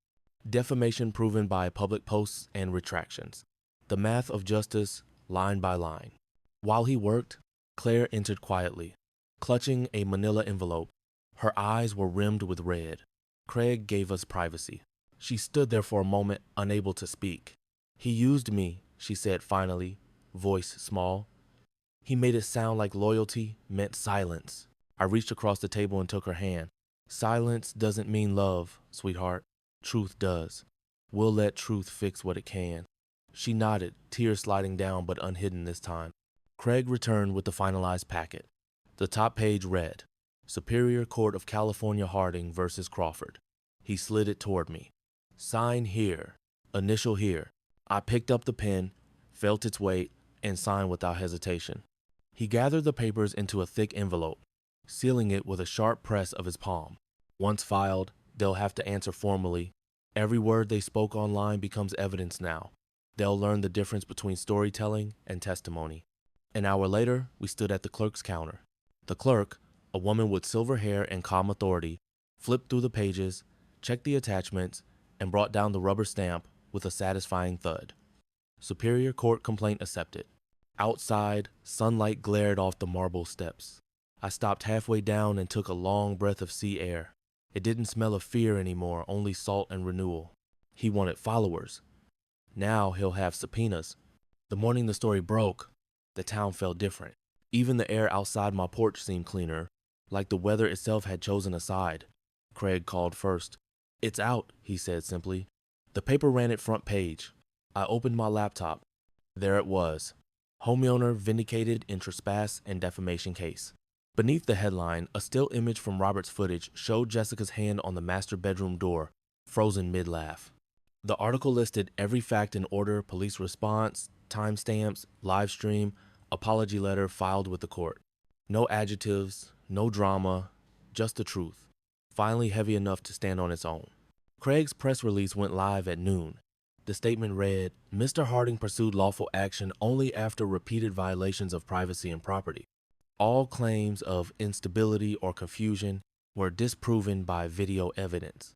defamation proven by public posts and retractions. The math of justice, line by line. While he worked, Claire entered quietly, clutching a manila envelope. Her eyes were rimmed with red. Craig gave us privacy. She stood there for a moment, unable to speak. "He used me," she said finally, voice small. "He made it sound like loyalty meant silence." I reached across the table and took her hand. "Silence doesn't mean love, sweetheart. Truth does. We'll let truth fix what it can." She nodded, tears sliding down but unhidden this time. Craig returned with the finalized packet. The top page read, "Superior Court of California Harding versus Crawford." He slid it toward me. "Sign here. Initial here." I picked up the pen, felt its weight, and signed without hesitation. He gathered the papers into a thick envelope, sealing it with a sharp press of his palm. "Once filed, they'll have to answer formally. Every word they spoke online becomes evidence now. They'll learn the difference between storytelling and testimony." An hour later, we stood at the clerk's counter. The clerk, a woman with silver hair and calm authority, flipped through the pages, checked the attachments, and brought down the rubber stamp with a satisfying thud. "Superior Court complaint accepted." Outside, sunlight glared off the marble steps. I stopped halfway down and took a long breath of sea air. It didn't smell of fear anymore, only salt and renewal. He wanted followers. Now he'll have subpoenas. The morning the story broke, the town felt different. Even the air outside my porch seemed cleaner, like the weather itself had chosen a side. Craig called first. "It's out," he said simply. The paper ran it front page. I opened my laptop. There it was. Homeowner vindicated in trespass and defamation case. Beneath the headline, a still image from Robert's footage showed Jessica's hand on the master bedroom door, frozen mid-laugh. The article listed every fact in order: police response, timestamps, live stream, apology letter filed with the court. No adjectives, no drama, just the truth. Finally heavy enough to stand on its own. Craig's press release went live at noon. The statement read, "Mr. Harding pursued lawful action only after repeated violations of privacy and property. All claims of instability or confusion were disproven by video evidence."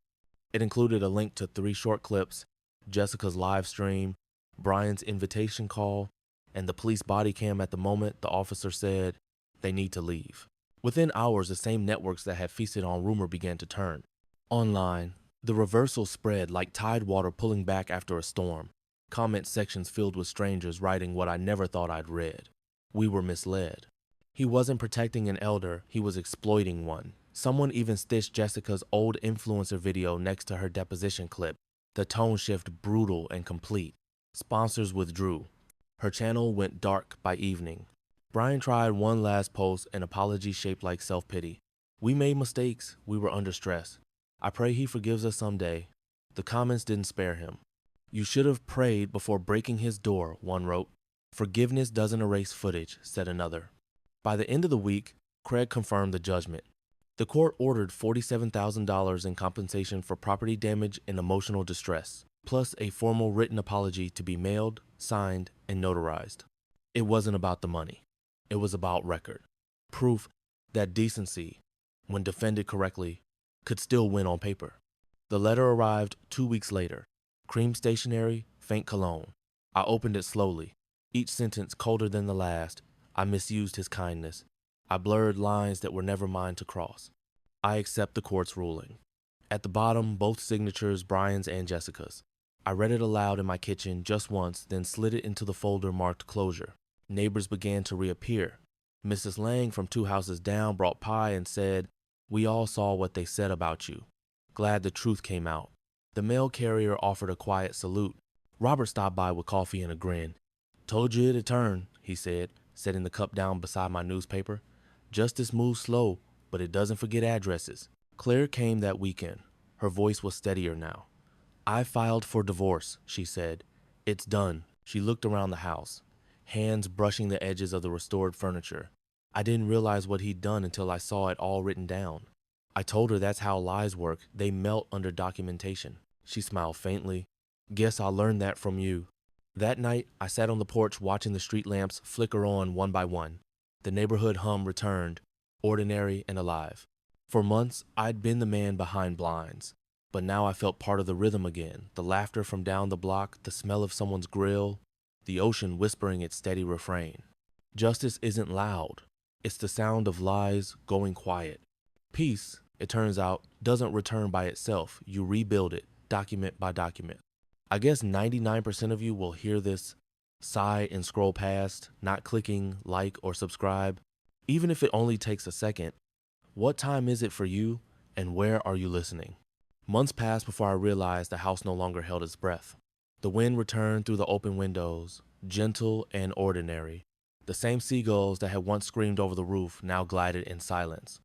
It included a link to 3 short clips, Jessica's live stream, Brian's invitation call, and the police body cam at the moment the officer said they need to leave. Within hours, the same networks that had feasted on rumor began to turn. Online, the reversal spread like tide water pulling back after a storm. Comment sections filled with strangers writing what I never thought I'd read. We were misled. He wasn't protecting an elder, he was exploiting one. Someone even stitched Jessica's old influencer video next to her deposition clip. The tone shift brutal and complete. Sponsors withdrew. Her channel went dark by evening. Brian tried one last post, an apology shaped like self-pity. "We made mistakes, we were under stress. I pray he forgives us someday." The comments didn't spare him. You should have prayed before breaking his door, one wrote. Forgiveness doesn't erase footage, said another. By the end of the week, Craig confirmed the judgment. The court ordered $47,000 in compensation for property damage and emotional distress, plus a formal written apology to be mailed, signed, and notarized. It wasn't about the money. It was about record. Proof that decency, when defended correctly, could still win on paper. The letter arrived 2 weeks later. Cream stationery, faint cologne. I opened it slowly. Each sentence colder than the last. I misused his kindness. I blurred lines that were never mine to cross. I accept the court's ruling. At the bottom, both signatures, Brian's and Jessica's. I read it aloud in my kitchen just once, then slid it into the folder marked closure. Neighbors began to reappear. Mrs. Lang from 2 houses down brought pie and said, "We all saw what they said about you. Glad the truth came out." The mail carrier offered a quiet salute. Robert stopped by with coffee and a grin. "Told you it'd turn," he said, setting the cup down beside my newspaper. "Justice moves slow, but it doesn't forget addresses." Claire came that weekend. Her voice was steadier now. "I filed for divorce," she said. "It's done." She looked around the house, hands brushing the edges of the restored furniture. I didn't realize what he'd done until I saw it all written down. I told her that's how lies work. They melt under documentation. She smiled faintly. "Guess I'll learn that from you." That night, I sat on the porch watching the street lamps flicker on one by one. The neighborhood hum returned, ordinary and alive. For months, I'd been the man behind blinds, but now I felt part of the rhythm again, the laughter from down the block, the smell of someone's grill, the ocean whispering its steady refrain. Justice isn't loud. It's the sound of lies going quiet. Peace, it turns out, doesn't return by itself. You rebuild it, document by document. I guess 99% of you will hear this, sigh and scroll past, not clicking like or subscribe. Even if it only takes a second, what time is it for you and where are you listening? Months passed before I realized the house no longer held its breath. The wind returned through the open windows, gentle and ordinary. The same seagulls that had once screamed over the roof now glided in silence.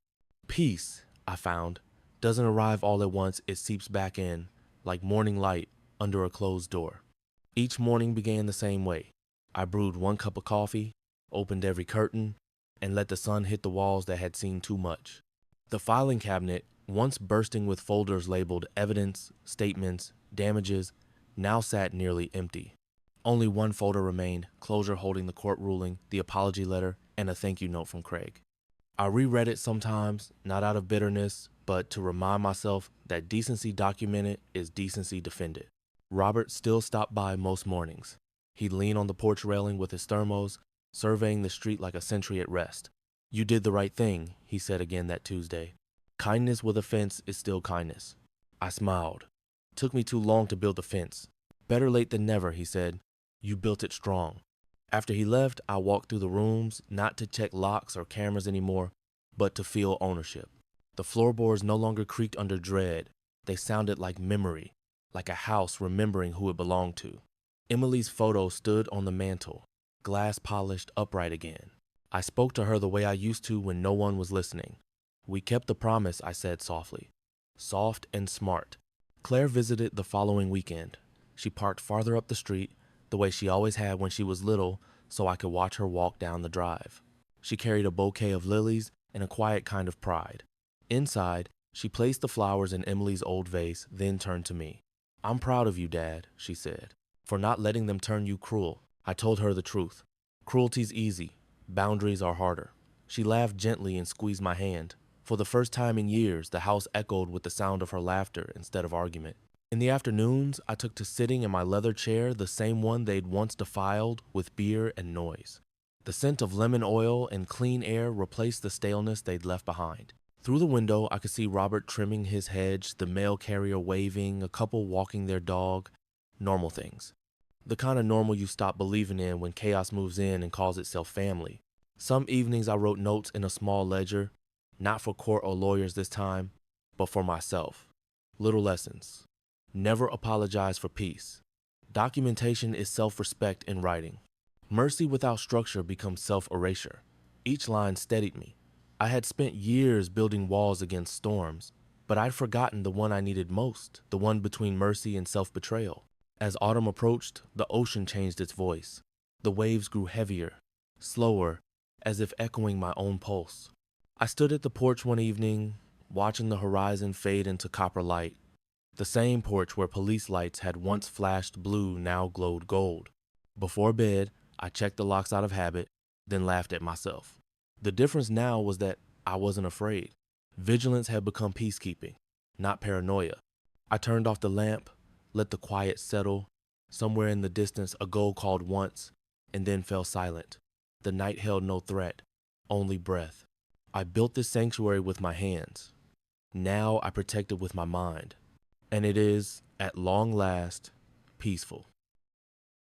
Peace, I found, doesn't arrive all at once. It seeps back in, like morning light under a closed door. Each morning began the same way. I brewed 1 cup of coffee, opened every curtain, and let the sun hit the walls that had seen too much. The filing cabinet, once bursting with folders labeled evidence, statements, damages, now sat nearly empty. Only 1 folder remained, closure holding the court ruling, the apology letter, and a thank you note from Craig. I reread it sometimes, not out of bitterness, but to remind myself that decency documented is decency defended. Robert still stopped by most mornings. He'd lean on the porch railing with his thermos, surveying the street like a sentry at rest. "You did the right thing," he said again that Tuesday. "Kindness with a fence is still kindness." I smiled. "Took me too long to build the fence." "Better late than never," he said. "You built it strong." After he left, I walked through the rooms, not to check locks or cameras anymore, but to feel ownership. The floorboards no longer creaked under dread. They sounded like memory, like a house remembering who it belonged to. Emily's photo stood on the mantle, glass polished upright again. I spoke to her the way I used to when no one was listening. "We kept the promise," I said softly. Soft and smart. Claire visited the following weekend. She parked farther up the street, the way she always had when she was little, so I could watch her walk down the drive. She carried a bouquet of lilies and a quiet kind of pride. Inside, she placed the flowers in Emily's old vase, then turned to me. "I'm proud of you, Dad," she said, "for not letting them turn you cruel." I told her the truth. Cruelty's easy. Boundaries are harder. She laughed gently and squeezed my hand. For the first time in years, the house echoed with the sound of her laughter instead of argument. In the afternoons, I took to sitting in my leather chair, the same one they'd once defiled with beer and noise. The scent of lemon oil and clean air replaced the staleness they'd left behind. Through the window, I could see Robert trimming his hedge, the mail carrier waving, a couple walking their dog. Normal things. The kind of normal you stop believing in when chaos moves in and calls itself family. Some evenings I wrote notes in a small ledger, not for court or lawyers this time, but for myself. Little lessons. Never apologize for peace. Documentation is self-respect in writing. Mercy without structure becomes self-erasure. Each line steadied me. I had spent years building walls against storms, but I'd forgotten the one I needed most, the one between mercy and self-betrayal. As autumn approached, the ocean changed its voice. The waves grew heavier, slower, as if echoing my own pulse. I stood at the porch one evening, watching the horizon fade into copper light. The same porch where police lights had once flashed blue now glowed gold. Before bed, I checked the locks out of habit, then laughed at myself. The difference now was that I wasn't afraid. Vigilance had become peacekeeping, not paranoia. I turned off the lamp, let the quiet settle. Somewhere in the distance, a gull called once, and then fell silent. The night held no threat, only breath. I built this sanctuary with my hands. Now I protect it with my mind. And it is, at long last, peaceful.